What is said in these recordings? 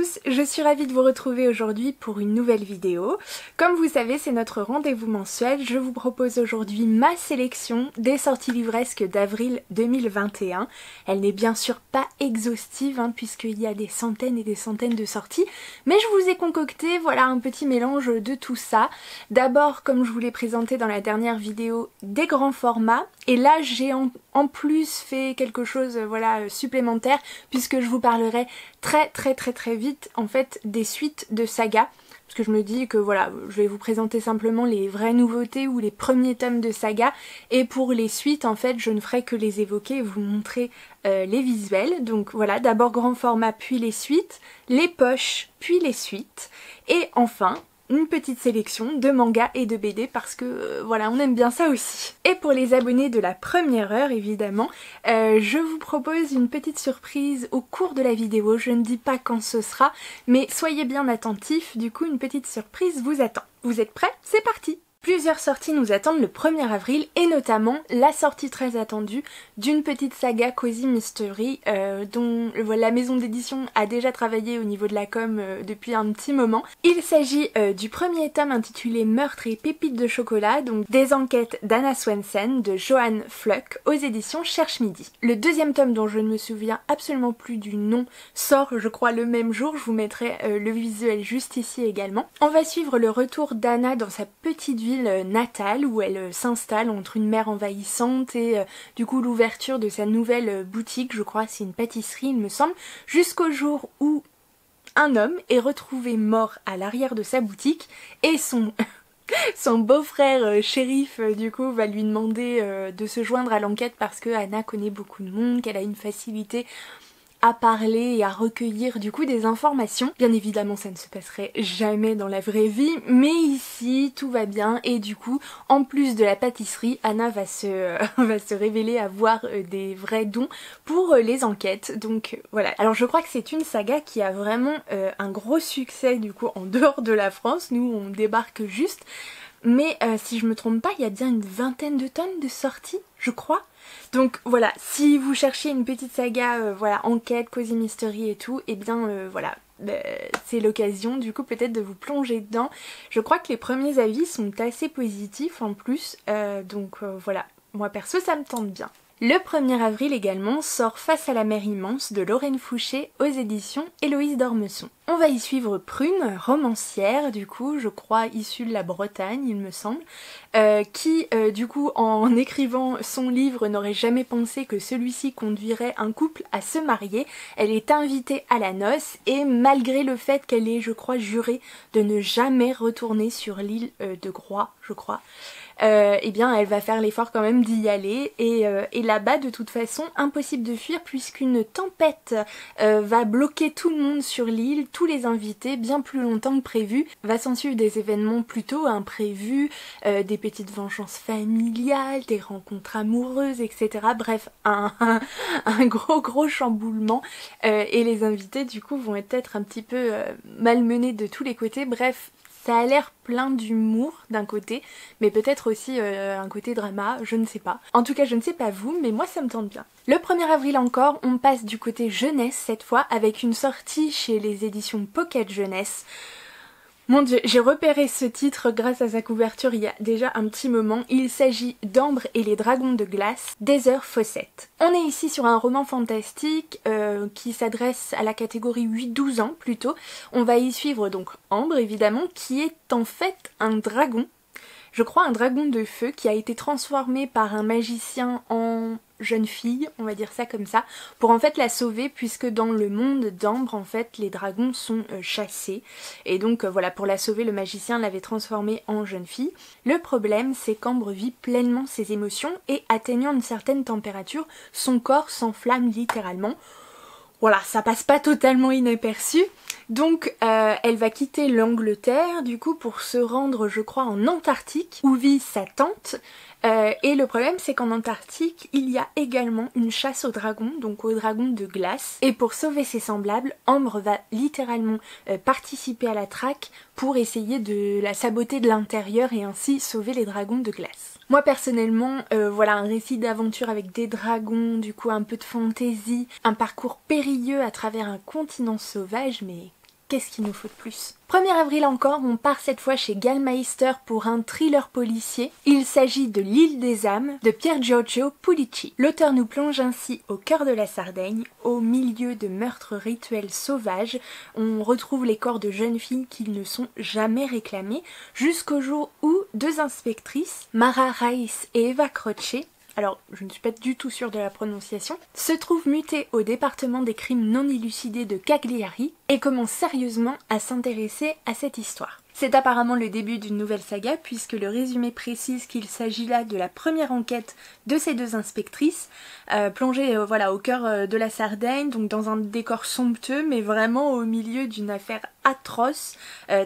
tous, je suis ravie de vous retrouver aujourd'hui pour une nouvelle vidéo. Comme vous savez, c'est notre rendez-vous mensuel. Je vous propose aujourd'hui ma sélection des sorties livresques d'avril 2021. Elle n'est bien sûr pas exhaustive puisqu'il y a des centaines et des centaines de sorties, mais je vous ai concocté voilà un petit mélange de tout ça. D'abord, comme je vous l'ai présenté dans la dernière vidéo, des grands formats, et là j'ai en plus fait quelque chose supplémentaire puisque je vous parlerai très vite en fait des suites de sagas, parce que je me dis que voilà, je vais vous présenter simplement les vraies nouveautés ou les premiers tomes de saga, et pour les suites en fait je ne ferai que les évoquer et vous montrer les visuels. Donc voilà, d'abord grand format puis les suites, les poches puis les suites, et enfin une petite sélection de mangas et de BD parce que voilà, on aime bien ça aussi. Et pour les abonnés de la première heure évidemment, je vous propose une petite surprise au cours de la vidéo. Je ne dis pas quand ce sera, mais soyez bien attentifs, du coup une petite surprise vous attend. Vous êtes prêts? C'est parti! Plusieurs sorties nous attendent le 1er avril, et notamment la sortie très attendue d'une petite saga Cozy Mystery dont la maison d'édition a déjà travaillé au niveau de la com depuis un petit moment. Il s'agit du premier tome intitulé Meurtre et pépites de chocolat, donc des enquêtes d'Anna Swensen de Johan Fluck aux éditions Cherche Midi. Le deuxième tome, dont je ne me souviens absolument plus du nom, sort je crois le même jour. Je vous mettrai le visuel juste ici également. On va suivre le retour d'Anna dans sa petite ville natale où elle s'installe entre une mer envahissante et du coup l'ouverture de sa nouvelle boutique, je crois c'est une pâtisserie il me semble, jusqu'au jour où un homme est retrouvé mort à l'arrière de sa boutique et son beau-frère shérif du coup va lui demander de se joindre à l'enquête parce que Anna connaît beaucoup de monde, qu'elle a une facilité à parler et à recueillir du coup des informations. Bien évidemment ça ne se passerait jamais dans la vraie vie, mais ici tout va bien et du coup en plus de la pâtisserie, Anna va se révéler avoir des vrais dons pour les enquêtes. Donc voilà. Alors je crois que c'est une saga qui a vraiment un gros succès du coup en dehors de la France. Nous on débarque juste, mais si je me trompe pas, il y a bien une vingtaine de tonnes de sorties, je crois. Donc voilà, si vous cherchez une petite saga, voilà, enquête, Cozy Mystery et tout, et bien voilà, c'est l'occasion du coup peut-être de vous plonger dedans. Je crois que les premiers avis sont assez positifs en plus, donc voilà, moi perso ça me tente bien. Le 1er avril également sort Face à la mer immense de Lorraine Fouché aux éditions Héloïse d'Ormesson. On va y suivre Prune, romancière du coup, je crois issue de la Bretagne il me semble, qui du coup en écrivant son livre n'aurait jamais pensé que celui-ci conduirait un couple à se marier. Elle est invitée à la noce et malgré le fait qu'elle ait je crois juré de ne jamais retourner sur l'île de Groix je crois, eh bien elle va faire l'effort quand même d'y aller et là-bas de toute façon impossible de fuir puisqu'une tempête va bloquer tout le monde sur l'île, tous les invités bien plus longtemps que prévu. Va s'en suivre des événements plutôt imprévus, des petites vengeances familiales, des rencontres amoureuses etc. Bref un gros chamboulement et les invités du coup vont être un petit peu malmenés de tous les côtés. Bref, ça a l'air plein d'humour d'un côté, mais peut-être aussi un côté drama, je ne sais pas. En tout cas, je ne sais pas vous, mais moi ça me tente bien. Le 1er avril encore, on passe du côté jeunesse cette fois, avec une sortie chez les éditions Pocket Jeunesse. Mon dieu, j'ai repéré ce titre grâce à sa couverture il y a déjà un petit moment. Il s'agit d'Ambre et les dragons de glace d'Heather Fawcett. On est ici sur un roman fantastique qui s'adresse à la catégorie 8-12 ans plutôt. On va y suivre donc Ambre évidemment, qui est en fait un dragon. Je crois un dragon de feu qui a été transformé par un magicien en jeune fille, on va dire ça comme ça, pour en fait la sauver puisque dans le monde d'Ambre en fait les dragons sont chassés et donc voilà, pour la sauver le magicien l'avait transformée en jeune fille. Le problème c'est qu'Ambre vit pleinement ses émotions et atteignant une certaine température, son corps s'enflamme littéralement. Voilà, ça passe pas totalement inaperçu. Donc elle va quitter l'Angleterre du coup pour se rendre je crois en Antarctique où vit sa tante. Et le problème c'est qu'en Antarctique il y a également une chasse aux dragons, donc aux dragons de glace. Et pour sauver ses semblables, Ambre va littéralement participer à la traque pour essayer de la saboter de l'intérieur et ainsi sauver les dragons de glace. Moi personnellement, voilà un récit d'aventure avec des dragons, du coup un peu de fantaisie, un parcours périlleux à travers un continent sauvage, mais Qu'est-ce qu'il nous faut de plus? 1er avril encore, on part cette fois chez Gallmeister pour un thriller policier. Il s'agit de L'île des âmes de Pier Giorgio Pulici. L'auteur nous plonge ainsi au cœur de la Sardaigne, au milieu de meurtres rituels sauvages. On retrouve les corps de jeunes filles qui ne sont jamais réclamées, jusqu'au jour où 2 inspectrices, Mara Reiss et Eva Croce, alors je ne suis pas du tout sûre de la prononciation, se trouvent mutées au département des crimes non élucidés de Cagliari et commencent sérieusement à s'intéresser à cette histoire. C'est apparemment le début d'une nouvelle saga puisque le résumé précise qu'il s'agit là de la première enquête de ces 2 inspectrices, plongées voilà, au cœur de la Sardaigne, donc dans un décor somptueux mais vraiment au milieu d'une affaire atroce,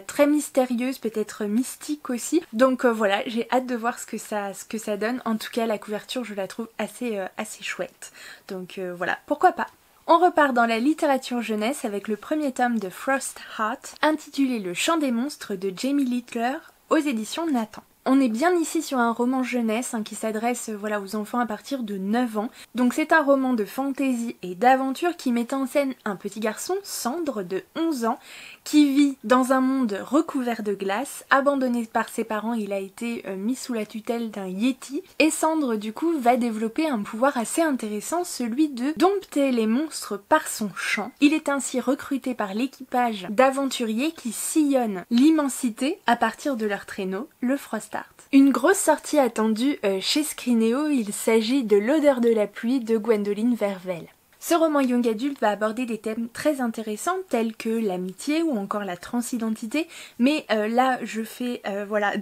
très mystérieuse, peut-être mystique aussi. Donc voilà, j'ai hâte de voir ce que ça donne. En tout cas la couverture je la trouve assez chouette. Donc voilà, pourquoi pas. On repart dans la littérature jeunesse avec le premier tome de Frost Heart, intitulé Le Chant des monstres de Jamie Littler, aux éditions Nathan. On est bien ici sur un roman jeunesse qui s'adresse voilà, aux enfants à partir de 9 ans. Donc c'est un roman de fantaisie et d'aventure qui met en scène un petit garçon, Sandre, de 11 ans, qui vit dans un monde recouvert de glace. Abandonné par ses parents, il a été mis sous la tutelle d'un Yeti. Et Sandre du coup va développer un pouvoir assez intéressant, celui de dompter les monstres par son chant. Il est ainsi recruté par l'équipage d'aventuriers qui sillonnent l'immensité à partir de leur traîneau, le Frost Heart. Une grosse sortie attendue chez Scrinéo, il s'agit de L'odeur de la pluie de Gwendoline Vervel. Ce roman young adulte va aborder des thèmes très intéressants tels que l'amitié ou encore la transidentité, mais là je fais voilà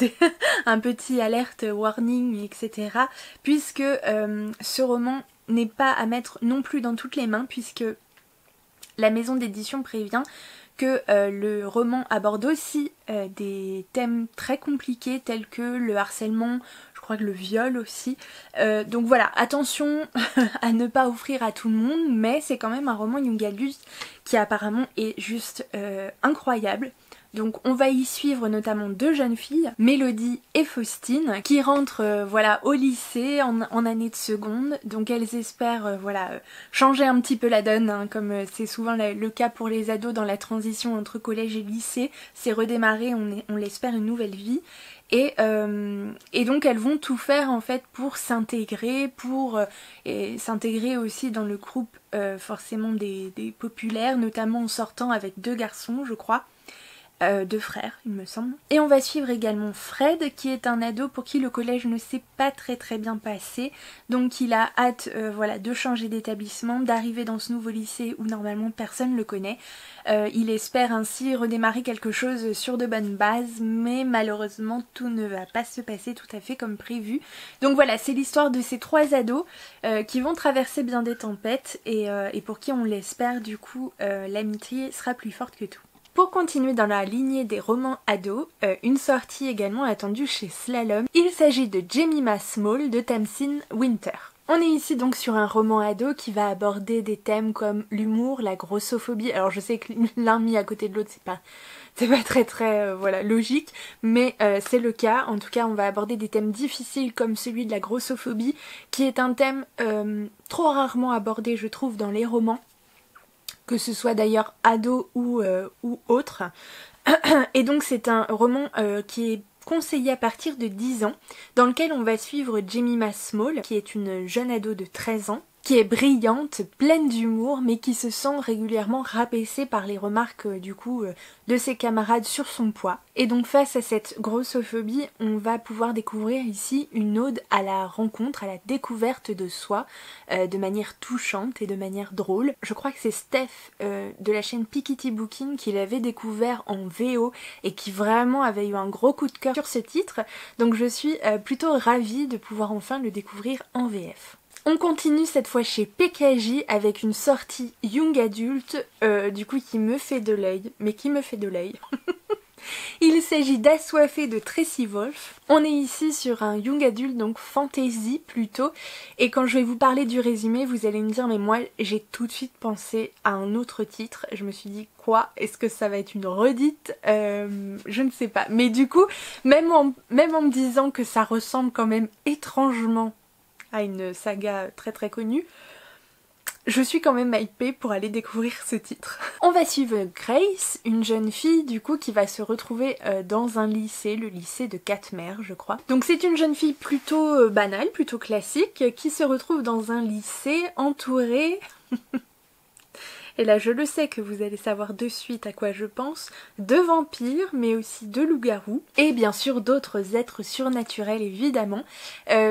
un petit alerte warning etc. puisque ce roman n'est pas à mettre non plus dans toutes les mains puisque la maison d'édition prévient que le roman aborde aussi des thèmes très compliqués tels que le harcèlement, je crois que le viol aussi. Donc voilà, attention à ne pas offrir à tout le monde, mais c'est quand même un roman young adulte qui apparemment est juste incroyable. Donc on va y suivre notamment 2 jeunes filles, Mélodie et Faustine, qui rentrent voilà, au lycée en année de seconde. Donc elles espèrent voilà, changer un petit peu la donne, comme c'est souvent le cas pour les ados dans la transition entre collège et lycée. C'est redémarrer, on l'espère, une nouvelle vie. Et donc elles vont tout faire en fait pour s'intégrer, s'intégrer aussi dans le groupe forcément des populaires, notamment en sortant avec 2 garçons je crois. 2 frères il me semble. Et on va suivre également Fred qui est un ado pour qui le collège ne s'est pas très bien passé, donc il a hâte voilà, de changer d'établissement, d'arriver dans ce nouveau lycée où normalement personne le connaît. Il espère ainsi redémarrer quelque chose sur de bonnes bases, mais malheureusement tout ne va pas se passer tout à fait comme prévu. Donc voilà, c'est l'histoire de ces 3 ados qui vont traverser bien des tempêtes et pour qui on l'espère du coup l'amitié sera plus forte que tout. Pour continuer dans la lignée des romans ados, une sortie également attendue chez Slalom. Il s'agit de Jemima Small de Tamsin Winter. On est ici donc sur un roman ado qui va aborder des thèmes comme l'humour, la grossophobie. Alors je sais que l'un mis à côté de l'autre c'est pas très voilà, logique, mais c'est le cas. En tout cas on va aborder des thèmes difficiles comme celui de la grossophobie qui est un thème trop rarement abordé je trouve dans les romans, que ce soit d'ailleurs ado ou autre. Et donc c'est un roman qui est conseillé à partir de 10 ans, dans lequel on va suivre Jemima Small, qui est une jeune ado de 13 ans, qui est brillante, pleine d'humour, mais qui se sent régulièrement rabaissée par les remarques du coup de ses camarades sur son poids. Et donc face à cette grossophobie, on va pouvoir découvrir ici une ode à la rencontre, à la découverte de soi, de manière touchante et de manière drôle. Je crois que c'est Steph de la chaîne Piketty Booking qui l'avait découvert en VO et qui vraiment avait eu un gros coup de cœur sur ce titre. Donc je suis plutôt ravie de pouvoir enfin le découvrir en VF. On continue cette fois chez PKJ avec une sortie young adulte, du coup qui me fait de l'œil, mais qui me fait de l'œil. Il s'agit d'Assoiffé de Tracy Wolff. On est ici sur un young adulte, donc fantasy plutôt, et quand je vais vous parler du résumé, vous allez me dire mais moi j'ai tout de suite pensé à un autre titre. Je me suis dit quoi, est-ce que ça va être une redite, je ne sais pas. Mais du coup, même en me disant que ça ressemble quand même étrangement à une saga très connue, je suis quand même hypée pour aller découvrir ce titre. On va suivre Grace, une jeune fille du coup qui va se retrouver dans un lycée, le lycée de Katmer je crois. Donc c'est une jeune fille plutôt banale, plutôt classique, qui se retrouve dans un lycée entourée... Et là je le sais que vous allez savoir de suite à quoi je pense, de vampires mais aussi de loups-garous et bien sûr d'autres êtres surnaturels évidemment.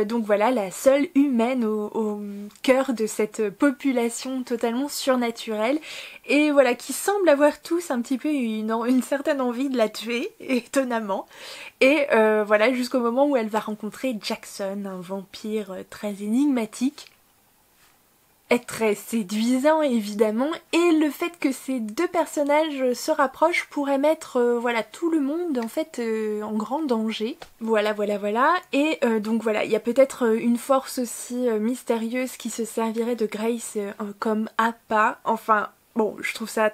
Donc voilà, la seule humaine au cœur de cette population totalement surnaturelle et voilà, qui semble avoir tous un petit peu une certaine envie de la tuer, étonnamment. Et voilà, jusqu'au moment où elle va rencontrer Jackson, un vampire très énigmatique. Est très séduisant évidemment, et le fait que ces deux personnages se rapprochent pourrait mettre voilà, tout le monde en fait en grand danger. Voilà, et donc voilà, il y a peut-être une force aussi mystérieuse qui se servirait de Grace comme appât. Enfin bon, je trouve ça...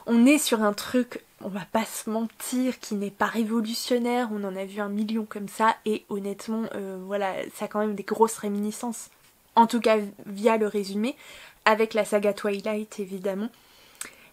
On est sur un truc, on va pas se mentir, qui n'est pas révolutionnaire, on en a vu un million comme ça, et honnêtement voilà, ça a quand même des grosses réminiscences. En tout cas via le résumé, avec la saga Twilight évidemment.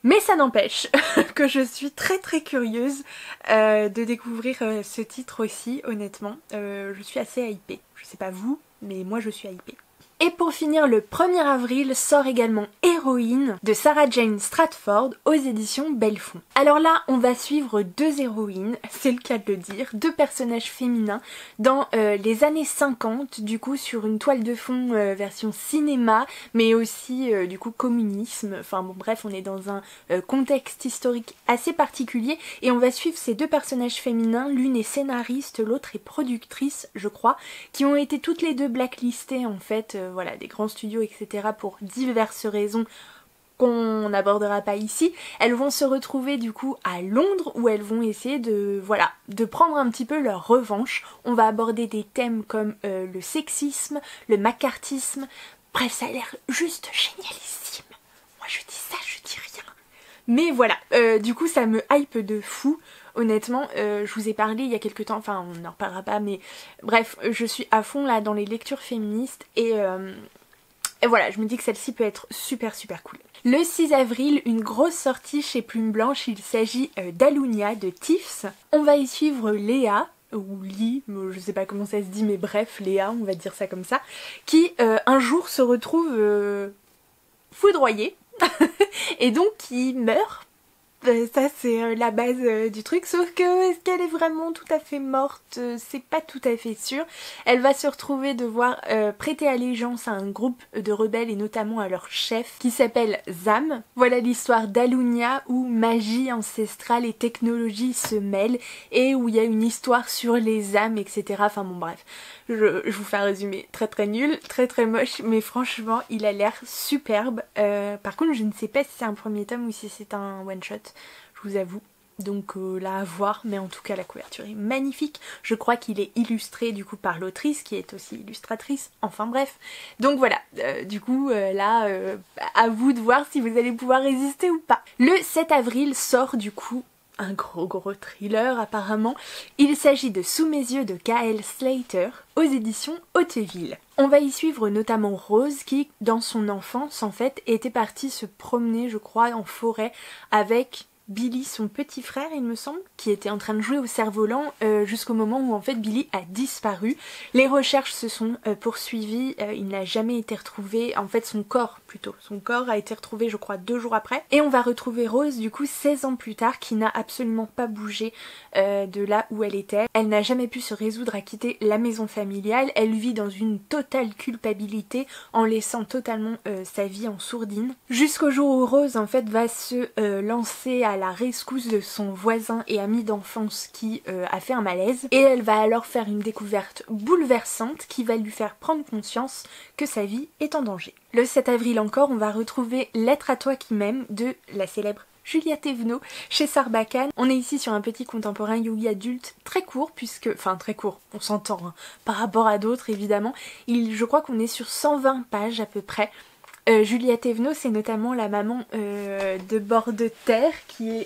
Mais ça n'empêche que je suis très curieuse de découvrir ce titre aussi, honnêtement. Je suis assez hypée. Je sais pas vous, mais moi je suis hypée. Et pour finir, le 1er avril sort également Héroïne de Sarah Jane Stratford aux éditions Belfond. Alors là, on va suivre deux héroïnes, c'est le cas de le dire, deux personnages féminins dans les années 50, du coup sur une toile de fond version cinéma, mais aussi du coup communisme. Enfin bon bref, on est dans un contexte historique assez particulier et on va suivre ces deux personnages féminins, l'une est scénariste, l'autre est productrice je crois, qui ont été toutes les deux blacklistées en fait, voilà, des grands studios etc. pour diverses raisons qu'on n'abordera pas ici. Elles vont se retrouver du coup à Londres où elles vont essayer de, voilà, de prendre un petit peu leur revanche. On va aborder des thèmes comme le sexisme, le macartisme, bref ça a l'air juste génialissime. Moi je dis ça, je dis rien. Mais voilà, du coup ça me hype de fou. Honnêtement, je vous ai parlé il y a quelques temps, enfin on n'en reparlera pas, mais bref, je suis à fond là dans les lectures féministes et voilà, je me dis que celle-ci peut être super cool. Le 6 avril, une grosse sortie chez Plume Blanche, il s'agit d'Alunia de Tiffs. On va y suivre Léa, ou Lee, je sais pas comment ça se dit, mais bref, Léa, on va dire ça comme ça, qui un jour se retrouve foudroyée et donc qui meurt. Ça c'est la base du truc, sauf que est-ce qu'elle est vraiment tout à fait morte? C'est pas tout à fait sûr. Elle va se retrouver devoir prêter allégeance à un groupe de rebelles et notamment à leur chef qui s'appelle Zam. Voilà l'histoire d'Alunia où magie ancestrale et technologie se mêlent et où il y a une histoire sur les âmes etc. Enfin bon bref, je vous fais un résumé très nul, très moche, mais franchement il a l'air superbe. Par contre je ne sais pas si c'est un premier tome ou si c'est un one shot. Je vous avoue, donc là à voir, mais en tout cas la couverture est magnifique. Je crois qu'il est illustré du coup par l'autrice qui est aussi illustratrice, enfin bref. Donc voilà, du coup là à vous de voir si vous allez pouvoir résister ou pas. Le 7 avril sort du coup un gros thriller apparemment. Il s'agit de Sous mes yeux de K.L. Slater aux éditions Hauteville. On va y suivre notamment Rose qui, dans son enfance en fait, était partie se promener je crois en forêt avec Billy, son petit frère il me semble, qui était en train de jouer au cerf-volant jusqu'au moment où en fait Billy a disparu. Les recherches se sont poursuivies, il n'a jamais été retrouvé, en fait son corps a été retrouvé je crois 2 jours après. Et on va retrouver Rose du coup 16 ans plus tard qui n'a absolument pas bougé de là où elle était. Elle n'a jamais pu se résoudre à quitter la maison familiale, elle vit dans une totale culpabilité en laissant totalement sa vie en sourdine. Jusqu'au jour où Rose en fait va se lancer à la rescousse de son voisin et ami d'enfance qui a fait un malaise et elle va alors faire une découverte bouleversante qui va lui faire prendre conscience que sa vie est en danger. Le 7 avril encore, on va retrouver Lettre à toi qui m'aime de la célèbre Julia Thévenot chez Sarbacane. On est ici sur un petit contemporain yogi adulte très court puisque, enfin très court, on s'entend hein, par rapport à d'autres évidemment. Je crois qu'on est sur 120 pages à peu près. Julia Thévenot c'est notamment la maman de Bord de Terre qui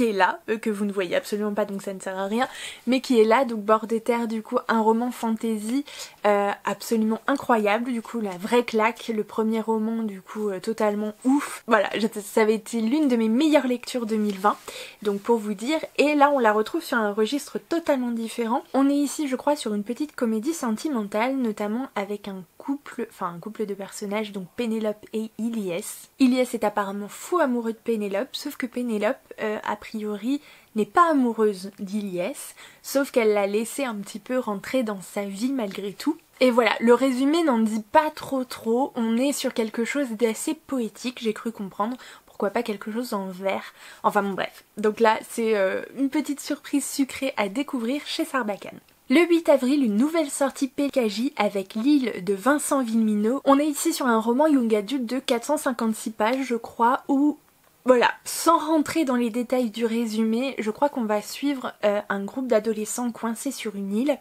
qui est là, que vous ne voyez absolument pas donc ça ne sert à rien, mais qui est là, donc Bord de terre du coup, un roman fantasy absolument incroyable, du coup la vraie claque, le premier roman du coup totalement ouf, voilà, ça avait été l'une de mes meilleures lectures 2020, donc pour vous dire, et là on la retrouve sur un registre totalement différent. On est ici je crois sur une petite comédie sentimentale, notamment avec un couple de personnages, donc Pénélope et Ilyes. Ilyes est apparemment fou amoureux de Pénélope, sauf que Pénélope, a priori, n'est pas amoureuse d'Ilyes, sauf qu'elle l'a laissé un petit peu rentrer dans sa vie malgré tout. Et voilà, le résumé n'en dit pas trop, on est sur quelque chose d'assez poétique, j'ai cru comprendre, pourquoi pas quelque chose en vers, enfin bon bref. Donc là, c'est une petite surprise sucrée à découvrir chez Sarbacane. Le 8 avril, une nouvelle sortie PKJ avec L'île de Vincent Villeminot. On est ici sur un roman young adulte de 456 pages je crois, où voilà, sans rentrer dans les détails du résumé, je crois qu'on va suivre un groupe d'adolescents coincés sur une île.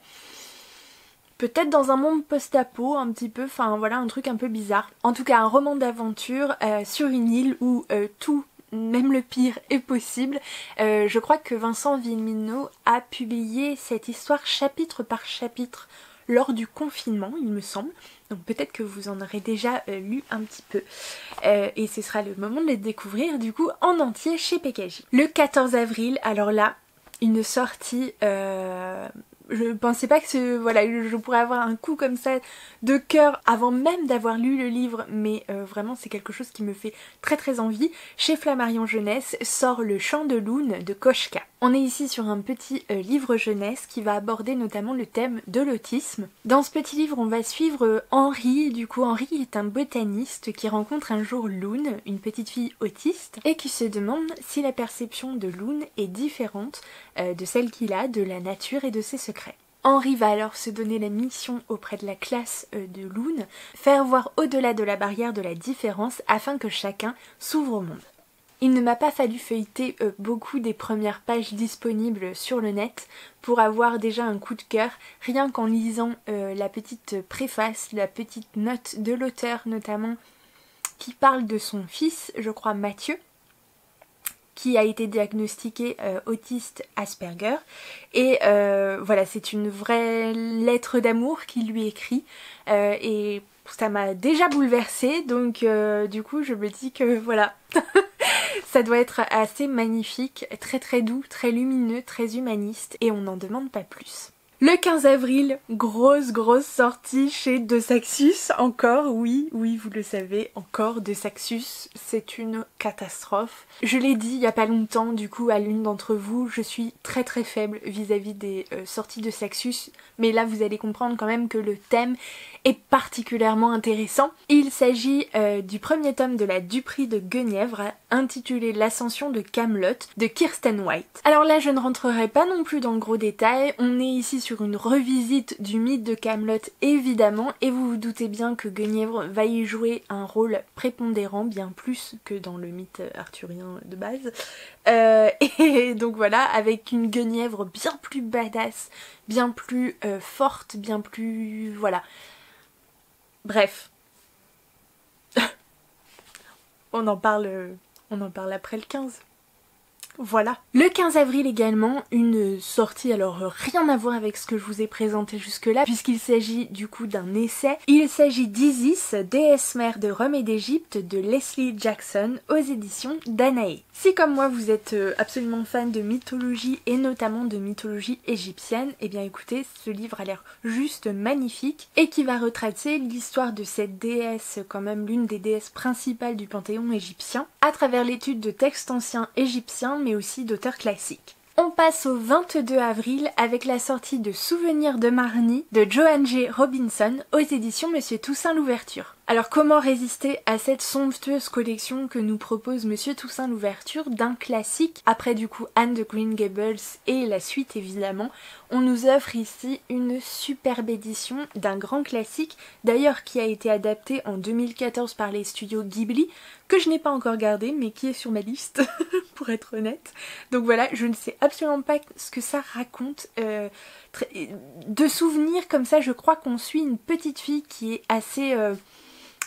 Peut-être dans un monde post-apo un petit peu, enfin voilà, un truc un peu bizarre. En tout cas un roman d'aventure sur une île où tout, même le pire, est possible. Je crois que Vincent Villeminot a publié cette histoire chapitre par chapitre lors du confinement, il me semble. Donc peut-être que vous en aurez déjà lu un petit peu. Et ce sera le moment de les découvrir du coup en entier chez PKJ. Le 14 avril, alors là, une sortie... Je pensais pas que voilà, je pourrais avoir un coup comme ça de cœur avant même d'avoir lu le livre, mais vraiment c'est quelque chose qui me fait très envie. Chez Flammarion Jeunesse sort Le Chant de Loun de Koshka. On est ici sur un petit livre jeunesse qui va aborder notamment le thème de l'autisme. Dans ce petit livre on va suivre Henri, du coup Henri est un botaniste qui rencontre un jour Loun, une petite fille autiste, et qui se demande si la perception de Loun est différente de celle qu'il a de la nature et de ses secrets. Henri va alors se donner la mission auprès de la classe de Loun, faire voir au-delà de la barrière de la différence afin que chacun s'ouvre au monde. Il ne m'a pas fallu feuilleter beaucoup des premières pages disponibles sur le net pour avoir déjà un coup de cœur, rien qu'en lisant la petite préface, la petite note de l'auteur notamment, qui parle de son fils, je crois Mathieu, qui a été diagnostiqué autiste Asperger, et voilà, c'est une vraie lettre d'amour qu'il lui écrit, et ça m'a déjà bouleversée, donc du coup je me dis que voilà, ça doit être assez magnifique, très doux, très lumineux, très humaniste, et on n'en demande pas plus. Le 15 avril, grosse sortie chez De Saxus, encore, oui, vous le savez, encore De Saxus, c'est une catastrophe. Je l'ai dit il y a pas longtemps, du coup, à l'une d'entre vous, je suis très faible vis-à-vis des sorties de Saxus, mais là vous allez comprendre quand même que le thème est particulièrement intéressant. Il s'agit du premier tome de la Duperie de Guenièvre, intitulé L'Ascension de Camelot, de Kirsten White. Alors là, je ne rentrerai pas non plus dans le gros détail, on est ici sur une revisite du mythe de Camelot évidemment, et vous vous doutez bien que Guenièvre va y jouer un rôle prépondérant, bien plus que dans le mythe arthurien de base. Et donc voilà, avec une Guenièvre bien plus badass, bien plus forte, bien plus... voilà. Bref. on en parle après le 15. Voilà. Le 15 avril également, une sortie, alors rien à voir avec ce que je vous ai présenté jusque là, puisqu'il s'agit du coup d'un essai. Il s'agit d'Isis, déesse mère de Rome et d'Égypte, de Leslie Jackson, aux éditions Danaé. Si comme moi vous êtes absolument fan de mythologie et notamment de mythologie égyptienne, eh bien écoutez, ce livre a l'air juste magnifique et qui va retracer l'histoire de cette déesse, quand même l'une des déesses principales du panthéon égyptien, à travers l'étude de textes anciens égyptiens mais aussi d'auteurs classiques. On passe au 22 avril avec la sortie de Souvenirs de Marnie de Joanne G. Robinson aux éditions Monsieur Toussaint Louverture. Alors comment résister à cette somptueuse collection que nous propose Monsieur Toussaint Louverture d'un classique, après du coup Anne de Green Gables et la suite évidemment. On nous offre ici une superbe édition d'un grand classique, d'ailleurs qui a été adapté en 2014 par les studios Ghibli, que je n'ai pas encore gardé mais qui est sur ma liste pour être honnête. Donc voilà, je ne sais absolument pas ce que ça raconte. De souvenirs comme ça, je crois qu'on suit une petite fille qui est assez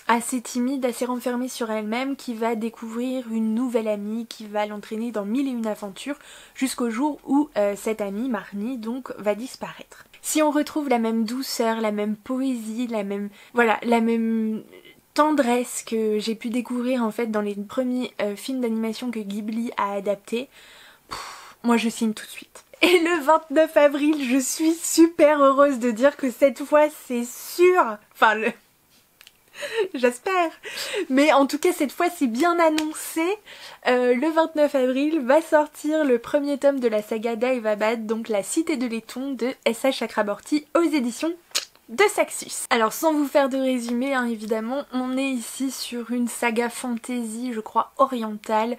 assez timide, assez renfermée sur elle-même, qui va découvrir une nouvelle amie, qui va l'entraîner dans mille et une aventures, jusqu'au jour où cette amie, Marnie, donc, va disparaître. Si on retrouve la même douceur, la même poésie, la même tendresse que j'ai pu découvrir en fait dans les premiers films d'animation que Ghibli a adaptés, moi je signe tout de suite. Et le 29 avril, je suis super heureuse de dire que cette fois c'est sûr, enfin j'espère. Mais en tout cas cette fois c'est bien annoncé. Le 29 avril va sortir le premier tome de la saga Daevabad, donc la Cité de laiton de S.H. Chakraborty aux éditions de Saxus. Alors sans vous faire de résumé, hein, évidemment, on est ici sur une saga fantasy, je crois, orientale.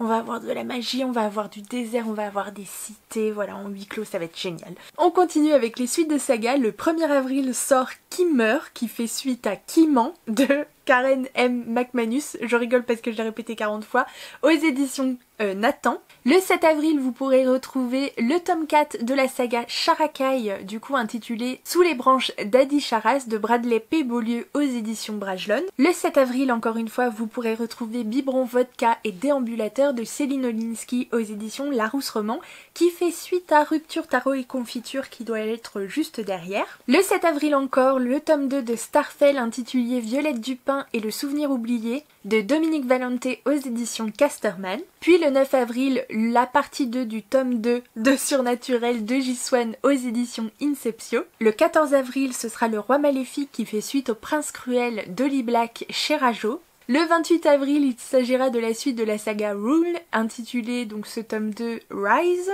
On va avoir de la magie, on va avoir du désert, on va avoir des cités, voilà, en huis clos, ça va être génial. On continue avec les suites de saga. Le 1er avril sort Qui meurt, qui fait suite à Qui ment de Karen M. McManus. Je rigole parce que je l'ai répété 40 fois. Aux éditions Nathan. Le 7 avril, vous pourrez retrouver le tome 4 de la saga Charakai, du coup intitulé Sous les branches d'Adi Charas de Bradley P. Beaulieu aux éditions Brajlon. Le 7 avril, encore une fois, vous pourrez retrouver Biberon Vodka et Déambulateur de Céline Olinsky aux éditions Larousse Roman, qui fait suite à Rupture Tarot et Confiture qui doit être juste derrière. Le 7 avril encore, le tome 2 de Starfell intitulé Violette Dupin et le souvenir oublié de Dominique Valente aux éditions Casterman. Puis le 9 avril, la partie 2 du tome 2 de Surnaturel de J-Swan aux éditions Inceptio. Le 14 avril, ce sera Le Roi Maléfique qui fait suite au Prince Cruel d'Holly Black chez Rajo. Le 28 avril, il s'agira de la suite de la saga Rule, intitulée donc ce tome 2 Rise,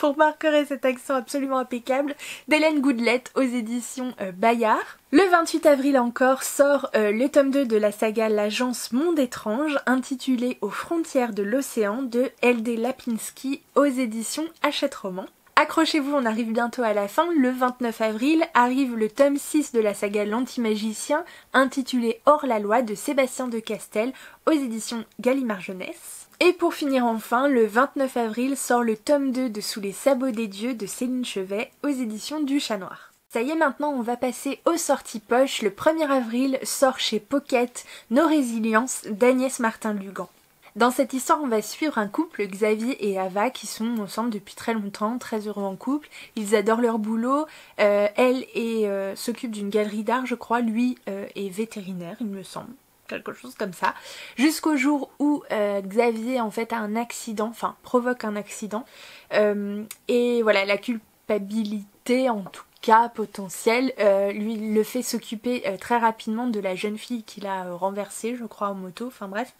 vous remarquerez cet accent absolument impeccable, d'Hélène Goodlet aux éditions Bayard. Le 28 avril encore sort le tome 2 de la saga L'Agence Monde Étrange, intitulé Aux frontières de l'océan de L.D. Lapinski aux éditions Hachette Roman. Accrochez-vous, on arrive bientôt à la fin. Le 29 avril arrive le tome 6 de la saga L'Antimagicien, intitulé Hors la loi de Sébastien de Castel aux éditions Gallimard Jeunesse. Et pour finir enfin, le 29 avril sort le tome 2 de Sous les sabots des dieux de Céline Chevet aux éditions du Chat Noir. Ça y est, maintenant on va passer aux sorties poche. Le 1er avril sort chez Pocket Nos Résiliences d'Agnès Martin-Lugan. Dans cette histoire, on va suivre un couple, Xavier et Ava, qui sont ensemble depuis très longtemps, très heureux en couple. Ils adorent leur boulot. Elle s'occupe d'une galerie d'art, je crois. Lui est vétérinaire, il me semble. Quelque chose comme ça. Jusqu'au jour où Xavier, en fait, a un accident, enfin, provoque un accident. Et voilà, la culpabilité, en tout cas potentielle, lui le fait s'occuper très rapidement de la jeune fille qu'il a renversée, je crois, en moto. Enfin, bref.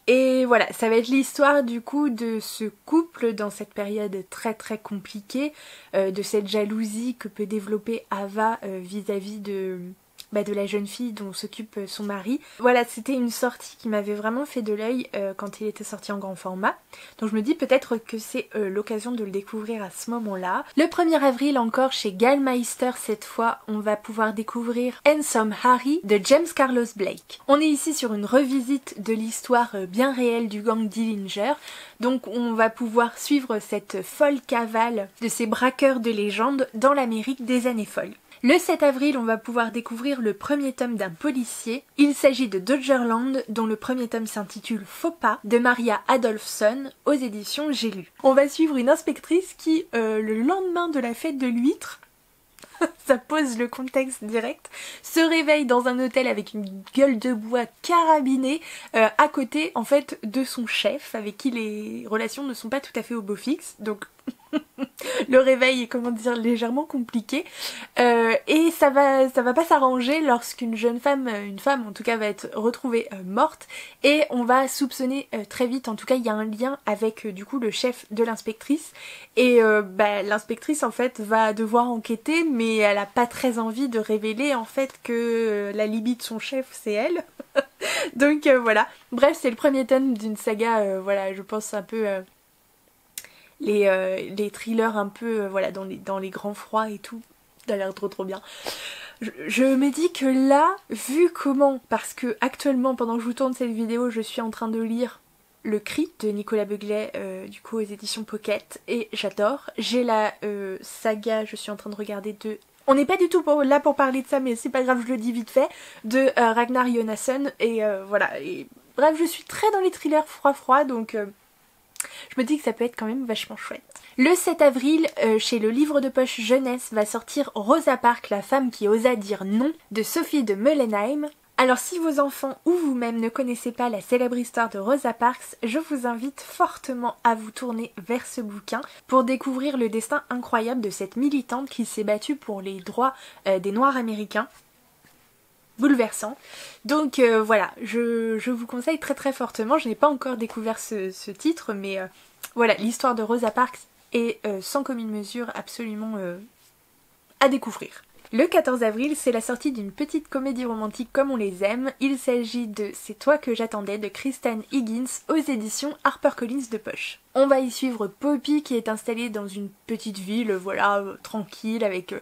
Et voilà, ça va être l'histoire du coup de ce couple dans cette période très très compliquée, de cette jalousie que peut développer Ava vis-à-vis de la jeune fille dont s'occupe son mari. Voilà, c'était une sortie qui m'avait vraiment fait de l'œil quand il était sorti en grand format. Donc je me dis peut-être que c'est l'occasion de le découvrir à ce moment-là. Le 1er avril encore chez Gallmeister, cette fois on va pouvoir découvrir Handsome Harry de James Carlos Blake. On est ici sur une revisite de l'histoire bien réelle du gang Dillinger. Donc on va pouvoir suivre cette folle cavale de ces braqueurs de légende dans l'Amérique des années folles. Le 7 avril, on va pouvoir découvrir le premier tome d'un policier. Il s'agit de Dodgerland, dont le premier tome s'intitule Faux pas, de Maria Adolphson, aux éditions J'ai lu. On va suivre une inspectrice qui, le lendemain de la fête de l'huître, ça pose le contexte direct, se réveille dans un hôtel avec une gueule de bois carabinée à côté en fait de son chef avec qui les relations ne sont pas tout à fait au beau fixe, donc le réveil est, comment dire, légèrement compliqué et ça va pas s'arranger lorsqu'une jeune femme, une femme en tout cas, va être retrouvée morte, et on va soupçonner très vite, en tout cas il y a un lien avec du coup le chef de l'inspectrice, et l'inspectrice en fait va devoir enquêter, mais elle a pas très envie de révéler en fait que la Libye de son chef c'est elle. Donc voilà, bref, c'est le premier tome d'une saga, voilà, je pense un peu les thrillers un peu voilà, dans les grands froids et tout, ça a l'air trop bien. Je me dis que là, vu comment, parce que actuellement pendant que je vous tourne cette vidéo, je suis en train de lire Le Cri de Nicolas Beuglet, du coup aux éditions Pocket, et j'adore. J'ai la saga, je suis en train de regarder, de On n'est pas du tout là pour parler de ça, mais c'est pas grave, je le dis vite fait, de Ragnar Jonasson, et voilà, et bref, je suis très dans les thrillers froid, donc je me dis que ça peut être quand même vachement chouette. Le 7 avril, chez le livre de poche jeunesse, va sortir Rosa Parks, la femme qui osa dire non, de Sophie de Meulenheim. Alors si vos enfants ou vous-même ne connaissez pas la célèbre histoire de Rosa Parks, je vous invite fortement à vous tourner vers ce bouquin pour découvrir le destin incroyable de cette militante qui s'est battue pour les droits des Noirs américains. Bouleversant. Donc voilà, je vous conseille très très fortement, je n'ai pas encore découvert ce titre, mais voilà, l'histoire de Rosa Parks est sans commune mesure absolument à découvrir. Le 14 avril, c'est la sortie d'une petite comédie romantique comme on les aime. Il s'agit de C'est toi que j'attendais de Kristen Higgins aux éditions HarperCollins de poche. On va y suivre Poppy qui est installée dans une petite ville, voilà, tranquille, avec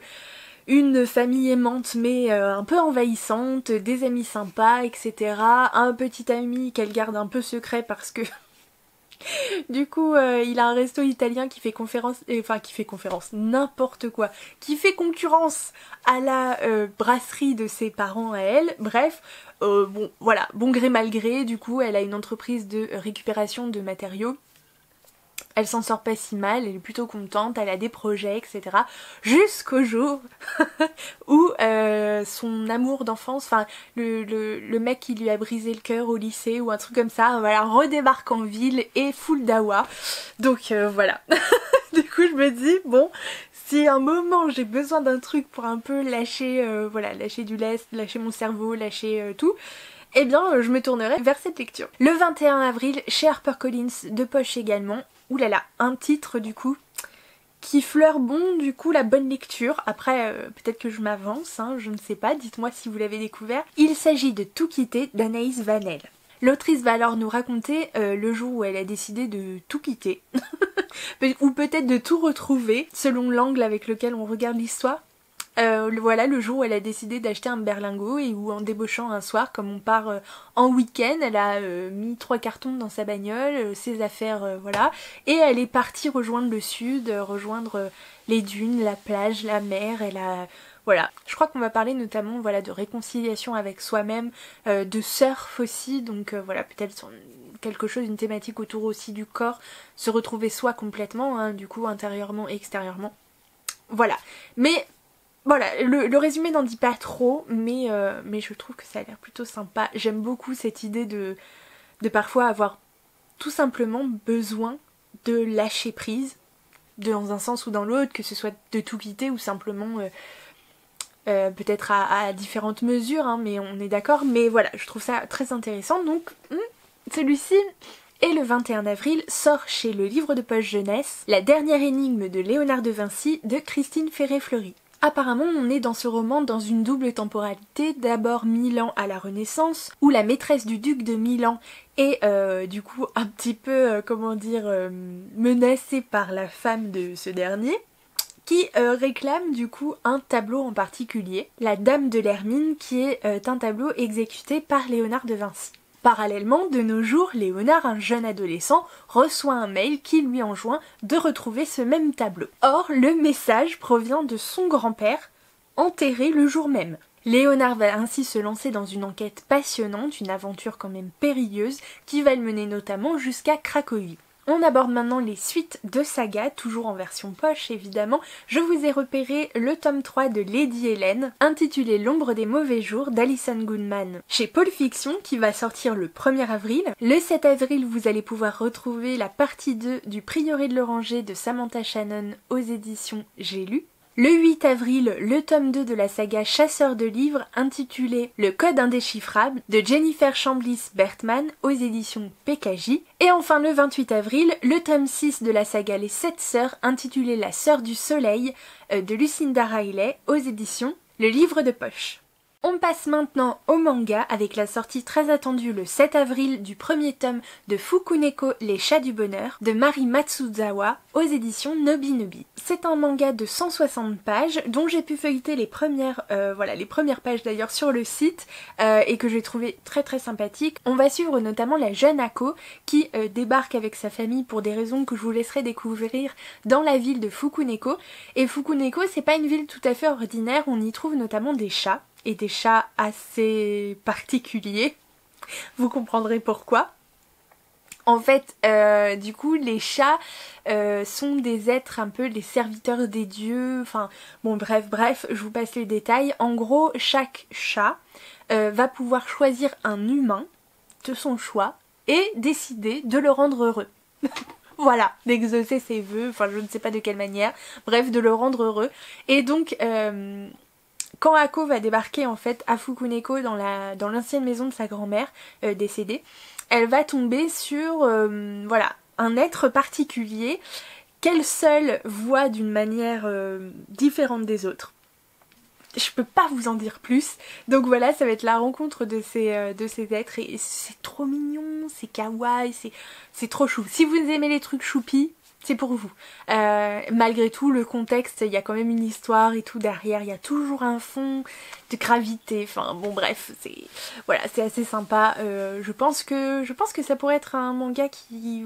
une famille aimante mais un peu envahissante, des amis sympas, etc. Un petit ami qu'elle garde un peu secret parce que du coup, il a un resto italien qui fait n'importe quoi, qui fait concurrence à la brasserie de ses parents à elle. Bref, bon, voilà, bon gré mal gré, du coup, elle a une entreprise de récupération de matériaux. Elle s'en sort pas si mal, elle est plutôt contente, elle a des projets, etc. Jusqu'au jour où son amour d'enfance, enfin le mec qui lui a brisé le cœur au lycée ou un truc comme ça, voilà, redébarque en ville et full dawa. Donc voilà. Du coup je me dis, bon, si à un moment j'ai besoin d'un truc pour un peu lâcher, voilà, lâcher du lest, lâcher mon cerveau, lâcher tout, eh bien je me tournerai vers cette lecture. Le 21 avril, chez HarperCollins de poche également, oulala, un titre du coup qui fleure bon du coup la bonne lecture. Après peut-être que je m'avance, hein, je ne sais pas, dites-moi si vous l'avez découvert. Il s'agit de Tout quitter d'Anaïs Vanel. L'autrice va alors nous raconter le jour où elle a décidé de tout quitter, ou peut-être de tout retrouver selon l'angle avec lequel on regarde l'histoire. Voilà le jour où elle a décidé d'acheter un berlingot et où en débauchant un soir, comme on part en week-end, elle a mis 3 cartons dans sa bagnole, ses affaires, voilà, et elle est partie rejoindre le sud, rejoindre les dunes, la plage, la mer, elle a... Voilà, je crois qu'on va parler notamment voilà, de réconciliation avec soi-même, de surf aussi, donc voilà, peut-être quelque chose, une thématique autour aussi du corps, se retrouver soi complètement, hein, du coup intérieurement et extérieurement. Voilà, mais... Voilà, le résumé n'en dit pas trop, mais je trouve que ça a l'air plutôt sympa. J'aime beaucoup cette idée de parfois avoir tout simplement besoin de lâcher prise, dans un sens ou dans l'autre, que ce soit de tout quitter ou simplement peut-être à différentes mesures, hein, mais on est d'accord. Mais voilà, je trouve ça très intéressant, donc celui-ci... Et le 21 avril sort chez le livre de poche jeunesse La dernière énigme de Léonard de Vinci de Christine Ferré-Fleury. Apparemment, on est dans ce roman dans une double temporalité, d'abord Milan à la Renaissance, où la maîtresse du duc de Milan est du coup un petit peu, comment dire, menacée par la femme de ce dernier, qui réclame du coup un tableau en particulier, La Dame de l'Hermine, qui est un tableau exécuté par Léonard de Vinci. Parallèlement, de nos jours, Léonard, un jeune adolescent, reçoit un mail qui lui enjoint de retrouver ce même tableau. Or, le message provient de son grand-père, enterré le jour même. Léonard va ainsi se lancer dans une enquête passionnante, une aventure quand même périlleuse, qui va le mener notamment jusqu'à Cracovie. On aborde maintenant les suites de saga, toujours en version poche évidemment. Je vous ai repéré le tome 3 de Lady Hélène, intitulé L'ombre des mauvais jours d'Alison Goodman, chez Paul Fiction, qui va sortir le 1er avril. Le 7 avril, vous allez pouvoir retrouver la partie 2 du Prieuré de l'Oranger de Samantha Shannon aux éditions J'ai lu. Le 8 avril, le tome 2 de la saga Chasseur de livres intitulé Le Code indéchiffrable de Jennifer Chambliss-Bertman aux éditions PKJ. Et enfin le 28 avril, le tome 6 de la saga Les 7 Sœurs intitulé La Sœur du Soleil de Lucinda Riley aux éditions Le Livre de Poche. On passe maintenant au manga avec la sortie très attendue le 7 avril du premier tome de Fukuneko Les Chats du Bonheur de Mari Matsuzawa aux éditions Nobinobi. C'est un manga de 160 pages dont j'ai pu feuilleter les premières pages d'ailleurs sur le site et que j'ai trouvé très très sympathique. On va suivre notamment la jeune Ako qui débarque avec sa famille pour des raisons que je vous laisserai découvrir dans la ville de Fukuneko. Et Fukuneko, c'est pas une ville tout à fait ordinaire, on y trouve notamment des chats. Et des chats assez particuliers, vous comprendrez pourquoi. En fait, du coup, les chats sont des êtres un peu les serviteurs des dieux, enfin bon bref, je vous passe les détails. En gros, chaque chat va pouvoir choisir un humain de son choix et décider de le rendre heureux. Voilà, d'exaucer ses vœux, enfin je ne sais pas de quelle manière, bref, de le rendre heureux. Et donc... quand Ako va débarquer en fait à Fukuneko dans l'ancienne maison de sa grand-mère décédée, elle va tomber sur voilà, un être particulier qu'elle seule voit d'une manière différente des autres. Je peux pas vous en dire plus, donc voilà, ça va être la rencontre de ces êtres et c'est trop mignon, c'est kawaii, c'est trop chou. Si vous aimez les trucs choupis, c'est pour vous. Malgré tout, le contexte, il y a quand même une histoire et tout derrière, il y a toujours un fond de gravité, enfin bon bref, c'est assez sympa. Je pense que ça pourrait être un manga qui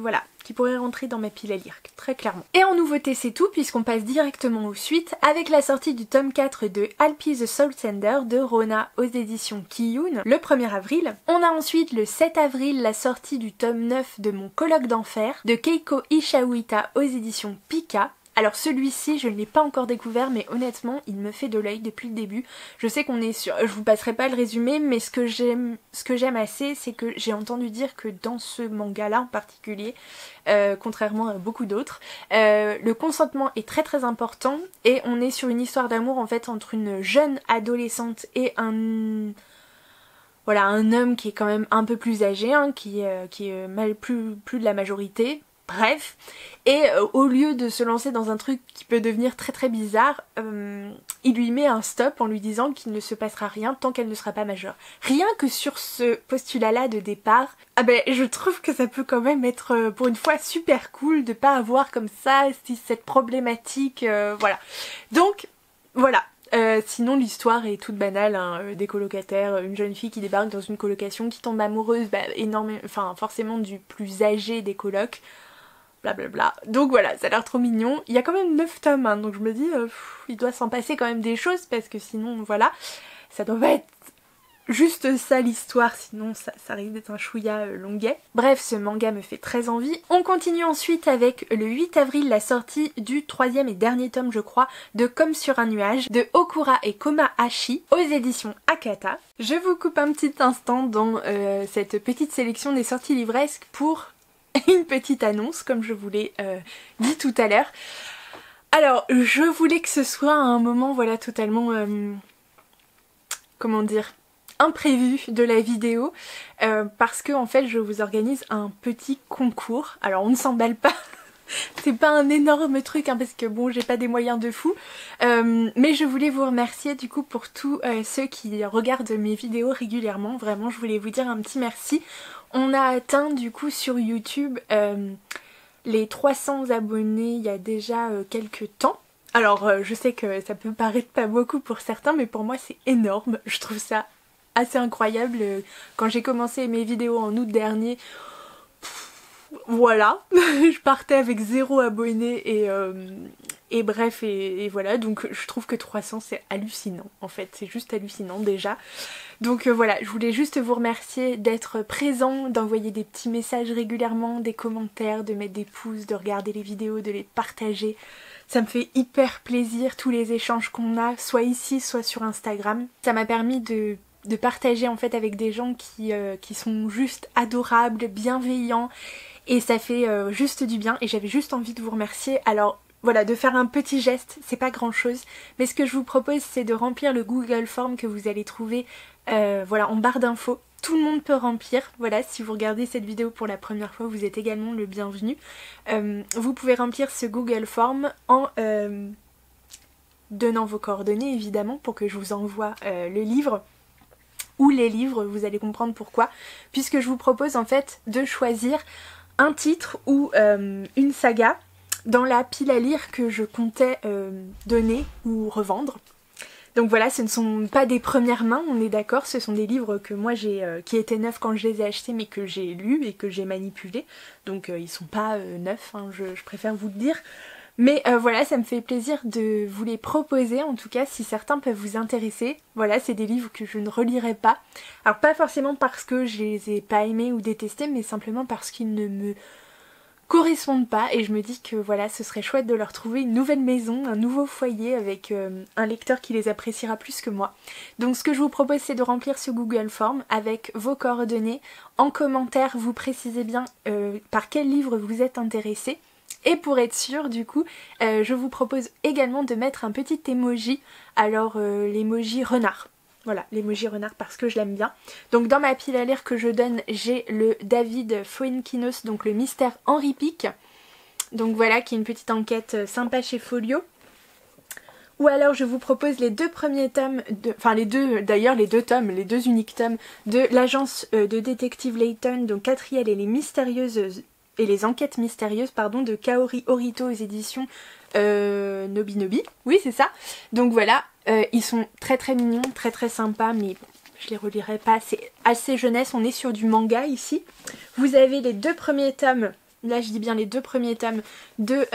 pourrait rentrer dans ma pile à lire, très clairement. Et en nouveauté c'est tout, puisqu'on passe directement aux suites, avec la sortie du tome 4 de Alpi the Soul Sender de Rona aux éditions Kiyun le 1er avril. On a ensuite le 7 avril la sortie du tome 9 de Mon colloque d'enfer de Keiko Ishawita aux éditions Pika. Alors celui-ci, je ne l'ai pas encore découvert, mais honnêtement, il me fait de l'œil depuis le début. Je sais qu'on est sur... Je vous passerai pas le résumé, mais ce que j'aime assez, c'est que j'ai entendu dire que dans ce manga-là en particulier, contrairement à beaucoup d'autres, le consentement est très très important, et on est sur une histoire d'amour en fait entre une jeune adolescente et un homme qui est quand même un peu plus âgé, hein, qui est plus de la majorité. Bref, et au lieu de se lancer dans un truc qui peut devenir très très bizarre, il lui met un stop en lui disant qu'il ne se passera rien tant qu'elle ne sera pas majeure. Rien que sur ce postulat-là de départ, je trouve que ça peut quand même être pour une fois super cool de pas avoir comme ça cette problématique, voilà. Donc, voilà. Sinon l'histoire est toute banale, hein, des colocataires, une jeune fille qui débarque dans une colocation, qui tombe amoureuse forcément du plus âgé des colocs, blablabla. Donc voilà, ça a l'air trop mignon. Il y a quand même 9 tomes, hein, donc je me dis, il doit s'en passer quand même des choses, parce que sinon, voilà, ça doit pas être juste ça l'histoire, sinon ça risque d'être un chouïa longuet. Bref, ce manga me fait très envie. On continue ensuite avec le 8 avril la sortie du 3e et dernier tome, je crois, de Comme sur un nuage, de Okura et Komahashi, aux éditions Akata. Je vous coupe un petit instant dans cette petite sélection des sorties livresques pour une petite annonce, comme je vous l'ai dit tout à l'heure. Alors, je voulais que ce soit un moment, voilà, totalement... comment dire, imprévu de la vidéo, parce que en fait je vous organise un petit concours. Alors on ne s'emballe pas, c'est pas un énorme truc, hein, parce que bon, j'ai pas des moyens de fou, mais je voulais vous remercier du coup pour tous ceux qui regardent mes vidéos régulièrement. Vraiment, je voulais vous dire un petit merci. On a atteint du coup sur YouTube les 300 abonnés il y a déjà quelques temps. Alors je sais que ça peut paraître pas beaucoup pour certains, mais pour moi c'est énorme. Je trouve ça assez incroyable. Quand j'ai commencé mes vidéos en août dernier, voilà, je partais avec 0 abonnés et bref, et voilà, donc je trouve que 300 c'est hallucinant en fait, c'est juste hallucinant déjà. Donc voilà, je voulais juste vous remercier d'être présent, d'envoyer des petits messages régulièrement, des commentaires, de mettre des pouces, de regarder les vidéos, de les partager. Ça me fait hyper plaisir tous les échanges qu'on a, soit ici, soit sur Instagram. Ça m'a permis de partager en fait avec des gens qui sont juste adorables, bienveillants, et ça fait juste du bien, et j'avais juste envie de vous remercier. Alors voilà, de faire un petit geste, c'est pas grand chose, mais ce que je vous propose c'est de remplir le Google Form que vous allez trouver voilà, en barre d'infos. Tout le monde peut remplir, voilà, si vous regardez cette vidéo pour la première fois, vous êtes également le bienvenu. Vous pouvez remplir ce Google Form en donnant vos coordonnées évidemment pour que je vous envoie le livre. ou les livres, vous allez comprendre pourquoi, puisque je vous propose en fait de choisir un titre ou une saga dans la pile à lire que je comptais donner ou revendre. Donc voilà, ce ne sont pas des premières mains, on est d'accord, ce sont des livres que moi j'ai, qui étaient neufs quand je les ai achetés mais que j'ai lus et que j'ai manipulés. Donc ils sont pas neufs, hein, je préfère vous le dire. Mais voilà, ça me fait plaisir de vous les proposer, en tout cas si certains peuvent vous intéresser. Voilà, c'est des livres que je ne relirai pas. Alors pas forcément parce que je les ai pas aimés ou détestés, mais simplement parce qu'ils ne me correspondent pas et je me dis que voilà, ce serait chouette de leur trouver une nouvelle maison, un nouveau foyer avec un lecteur qui les appréciera plus que moi. Donc ce que je vous propose, c'est de remplir ce Google Form avec vos coordonnées. En commentaire, vous précisez bien par quel livre vous êtes intéressé. Et pour être sûr, du coup, je vous propose également de mettre un petit emoji, alors l'emoji renard. Voilà, l'emoji renard parce que je l'aime bien. Donc dans ma pile à lire que je donne, j'ai le David Fuenquinos, donc le mystère Henri Pic. Donc voilà, qui est une petite enquête sympa chez Folio. Ou alors je vous propose les deux premiers tomes, enfin les deux tomes, les deux uniques tomes de l'agence de détective Layton, donc Catriel et les mystérieuses et les enquêtes mystérieuses, pardon, de Kaori Orito aux éditions Nobinobi. Oui, c'est ça. Donc voilà, ils sont très très mignons, très très sympas, mais je les relirai pas, c'est assez jeunesse, on est sur du manga ici. Vous avez les deux premiers tomes, là je dis bien les deux premiers tomes, de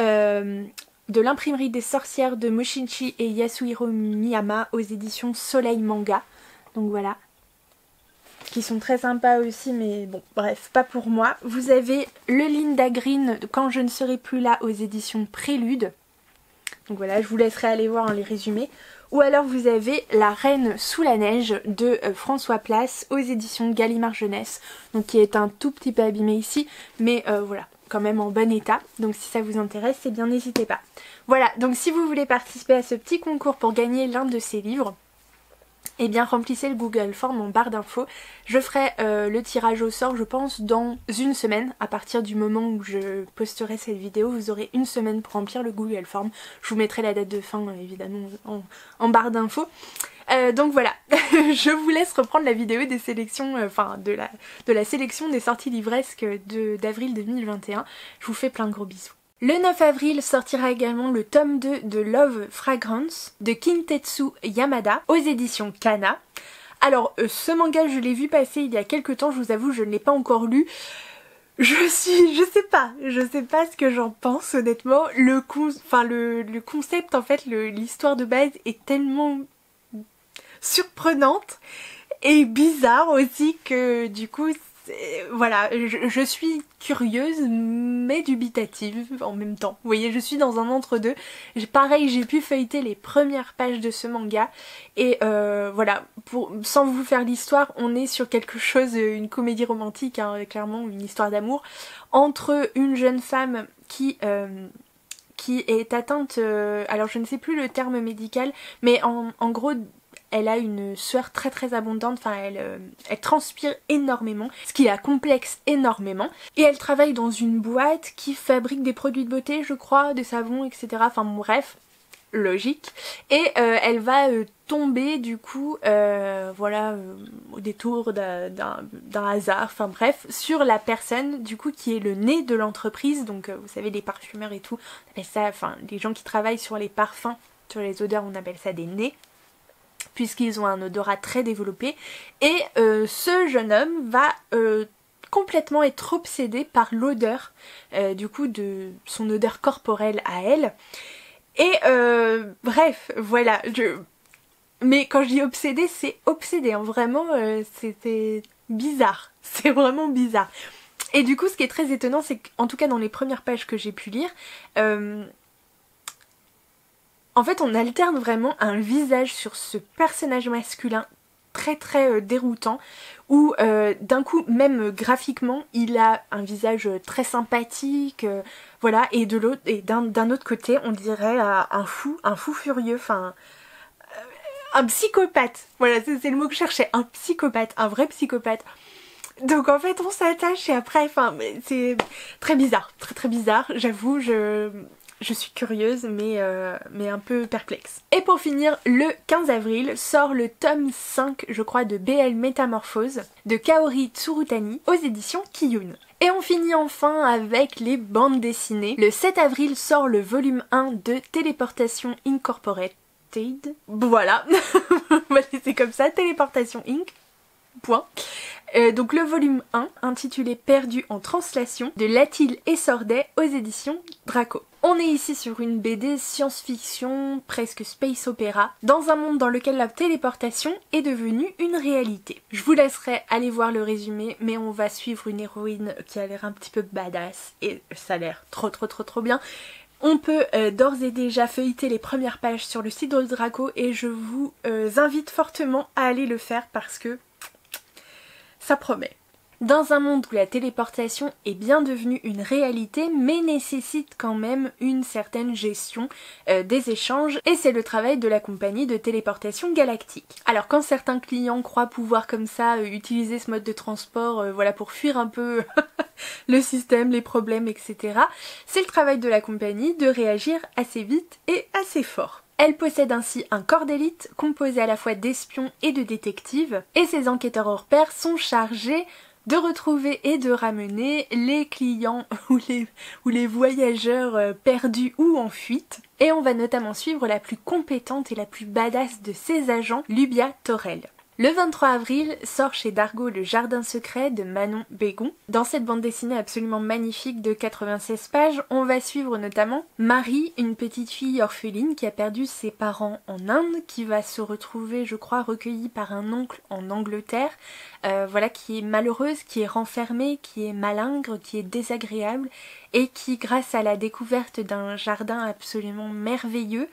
l'imprimerie des sorcières de Moshinchi et Yasuhiro Miyama aux éditions Soleil Manga. Donc voilà. Qui sont très sympas aussi, mais bon, bref, pas pour moi. Vous avez le Linda Green, Quand je ne serai plus là, aux éditions Prélude. Donc voilà, je vous laisserai aller voir les résumés. Ou alors vous avez La Reine sous la neige de François Place aux éditions Gallimard Jeunesse. Donc qui est un tout petit peu abîmé ici, mais voilà, quand même en bon état. Donc si ça vous intéresse, eh bien n'hésitez pas. Voilà, donc si vous voulez participer à ce petit concours pour gagner l'un de ces livres, eh bien remplissez le Google Form en barre d'infos. Je ferai le tirage au sort je pense dans une semaine. À partir du moment où je posterai cette vidéo, vous aurez une semaine pour remplir le Google Form. Je vous mettrai la date de fin évidemment en barre d'infos. Donc voilà, je vous laisse reprendre la vidéo des sélections, de la sélection des sorties livresques d'avril 2021. Je vous fais plein de gros bisous. Le 9 avril sortira également le tome 2 de Love Fragrance de Kintetsu Yamada aux éditions Kana. Alors ce manga je l'ai vu passer il y a quelques temps, je vous avoue je ne l'ai pas encore lu. Je sais pas ce que j'en pense honnêtement. Le concept en fait, l'histoire de base est tellement surprenante et bizarre aussi que du coup voilà, je suis curieuse mais dubitative en même temps. Vous voyez, je suis dans un entre-deux. Pareil, j'ai pu feuilleter les premières pages de ce manga et voilà, sans vous faire l'histoire, on est sur quelque chose, une comédie romantique, hein, clairement une histoire d'amour entre une jeune femme qui est atteinte, alors je ne sais plus le terme médical, mais en gros elle a une sueur très très abondante, enfin elle transpire énormément, ce qui la complexe énormément. Et elle travaille dans une boîte qui fabrique des produits de beauté, je crois, des savons, etc. Enfin bon, bref, logique. Et elle va tomber du coup, voilà, au détour d'un hasard, enfin bref, sur la personne du coup qui est le nez de l'entreprise. Donc vous savez, les parfumeurs et tout, on appelle ça, enfin les gens qui travaillent sur les parfums, sur les odeurs, on appelle ça des nez, puisqu'ils ont un odorat très développé. Et ce jeune homme va complètement être obsédé par l'odeur, du coup, de son odeur corporelle à elle. Et bref, voilà. Mais quand je dis obsédé, c'est obsédé, hein, vraiment, c'était bizarre. C'est vraiment bizarre. Et du coup, ce qui est très étonnant, c'est qu'en tout cas dans les premières pages que j'ai pu lire, en fait, on alterne vraiment un visage sur ce personnage masculin très très déroutant, où d'un coup, même graphiquement, il a un visage très sympathique, voilà, et d'un autre côté, on dirait un fou furieux, enfin, un psychopathe, voilà, c'est le mot que je cherchais, un psychopathe, un vrai psychopathe. Donc en fait on s'attache et après, enfin c'est très bizarre, très très bizarre, j'avoue, je suis curieuse mais un peu perplexe. Et pour finir, le 15 avril sort le tome 5 je crois de BL Métamorphose de Kaori Tsurutani aux éditions Kiyun. Et on finit enfin avec les bandes dessinées. Le 7 avril sort le volume 1 de Téléportation Incorporated. Voilà, on va laisser comme ça, Téléportation Inc. Point. Donc le volume 1 intitulé Perdu en translation de Latil et Sordet aux éditions Draco. On est ici sur une BD science-fiction, presque space opéra, dans un monde dans lequel la téléportation est devenue une réalité. Je vous laisserai aller voir le résumé, mais on va suivre une héroïne qui a l'air un petit peu badass et ça a l'air trop bien. On peut d'ores et déjà feuilleter les premières pages sur le site de Draco et je vous invite fortement à aller le faire parce que ça promet. Dans un monde où la téléportation est bien devenue une réalité mais nécessite quand même une certaine gestion des échanges et c'est le travail de la compagnie de téléportation galactique. Alors quand certains clients croient pouvoir comme ça utiliser ce mode de transport voilà, pour fuir un peu le système, les problèmes, etc. c'est le travail de la compagnie de réagir assez vite et assez fort. Elle possède ainsi un corps d'élite composé à la fois d'espions et de détectives et ses enquêteurs hors pair sont chargés de retrouver et de ramener les clients ou les voyageurs perdus ou en fuite. Et on va notamment suivre la plus compétente et la plus badass de ses agents, Lubia Torel. Le 23 avril sort chez Dargo Le Jardin Secret de Manon Bégon. Dans cette bande dessinée absolument magnifique de 96 pages, on va suivre notamment Marie, une petite fille orpheline qui a perdu ses parents en Inde, qui va se retrouver, je crois, recueillie par un oncle en Angleterre, voilà, qui est malheureuse, qui est renfermée, qui est malingre, qui est désagréable et qui, grâce à la découverte d'un jardin absolument merveilleux,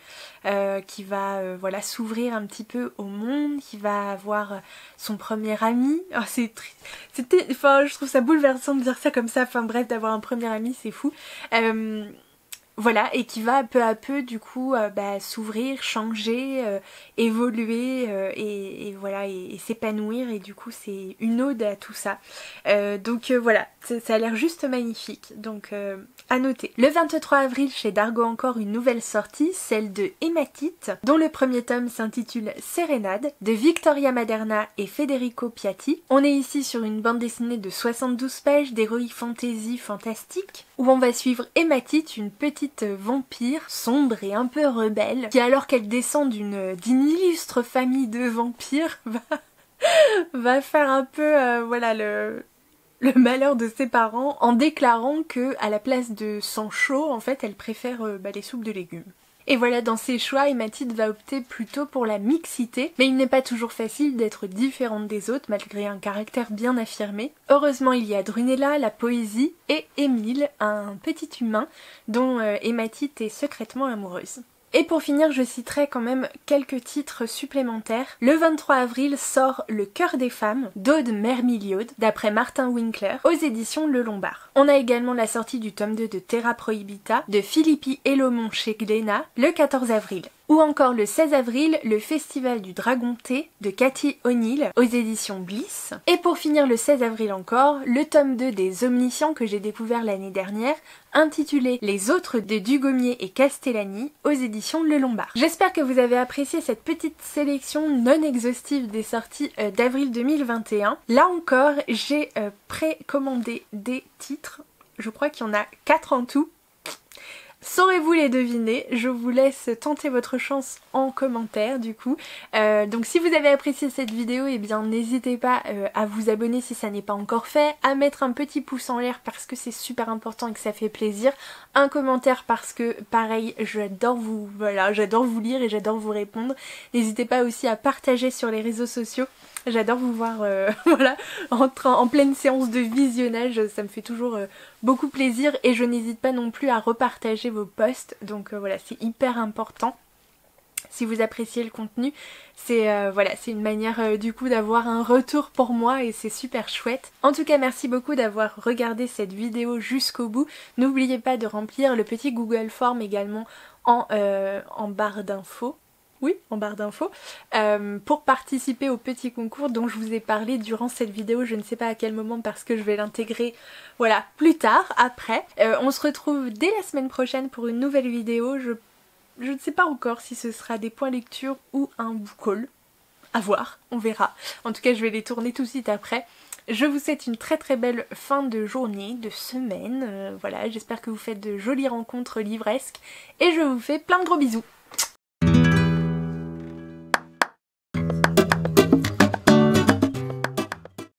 qui va voilà, s'ouvrir un petit peu au monde, qui va avoir son premier ami. Oh, enfin, je trouve ça bouleversant de dire ça comme ça, enfin bref, d'avoir un premier ami, c'est fou. Voilà, et qui va peu à peu du coup s'ouvrir, changer, évoluer et voilà, et s'épanouir et du coup c'est une ode à tout ça. Donc voilà, ça a l'air juste magnifique, donc à noter. Le 23 avril chez Dargo encore une nouvelle sortie, celle de Hématite, dont le premier tome s'intitule Sérénade, de Victoria Maderna et Federico Piatti. On est ici sur une bande dessinée de 72 pages d'heroic fantasy fantastique, où on va suivre Hématite, une petite vampire sombre et un peu rebelle, qui alors qu'elle descend d'une illustre famille de vampires, va faire un peu voilà le malheur de ses parents en déclarant que à la place de sang chaud, en fait, elle préfère les soupes de légumes. Et voilà, dans ses choix, Hématite va opter plutôt pour la mixité, mais il n'est pas toujours facile d'être différente des autres malgré un caractère bien affirmé. Heureusement, il y a Drunella, la poésie, et Émile, un petit humain dont Hématite est secrètement amoureuse. Et pour finir, je citerai quand même quelques titres supplémentaires. Le 23 avril sort Le cœur des femmes d'Aude Mermiliaude, d'après Martin Winkler, aux éditions Le Lombard. On a également la sortie du tome 2 de Terra Prohibita de Philippi Elomon chez Glénat le 14 avril. Ou encore le 16 avril, le Festival du Dragon Thé de Cathy O'Neill aux éditions Bliss. Et pour finir le 16 avril encore, le tome 2 des Omniscients que j'ai découvert l'année dernière, intitulé Les autres de Dugommier et Castellani aux éditions Le Lombard. J'espère que vous avez apprécié cette petite sélection non exhaustive des sorties d'avril 2021. Là encore, j'ai précommandé des titres, je crois qu'il y en a 4 en tout. Saurez-vous les deviner? Je vous laisse tenter votre chance en commentaire du coup. Donc si vous avez apprécié cette vidéo, eh bien n'hésitez pas à vous abonner si ça n'est pas encore fait, à mettre un petit pouce en l'air parce que c'est super important et que ça fait plaisir, un commentaire parce que pareil, j'adore vous lire et j'adore vous répondre. N'hésitez pas aussi à partager sur les réseaux sociaux. J'adore vous voir voilà, en pleine séance de visionnage, ça me fait toujours beaucoup plaisir et je n'hésite pas non plus à repartager vos posts, donc voilà, c'est hyper important. Si vous appréciez le contenu, c'est voilà, c'est une manière du coup d'avoir un retour pour moi et c'est super chouette. En tout cas, merci beaucoup d'avoir regardé cette vidéo jusqu'au bout. N'oubliez pas de remplir le petit Google Form également en barre d'infos. oui, en barre d'infos, pour participer au petit concours dont je vous ai parlé durant cette vidéo. Je ne sais pas à quel moment parce que je vais l'intégrer, voilà, plus tard, après. On se retrouve dès la semaine prochaine pour une nouvelle vidéo. Je ne sais pas encore si ce sera des points lecture ou un book haul. À voir, on verra. En tout cas, je vais les tourner tout de suite après. Je vous souhaite une très très belle fin de journée, de semaine. Voilà, j'espère que vous faites de jolies rencontres livresques. Et je vous fais plein de gros bisous.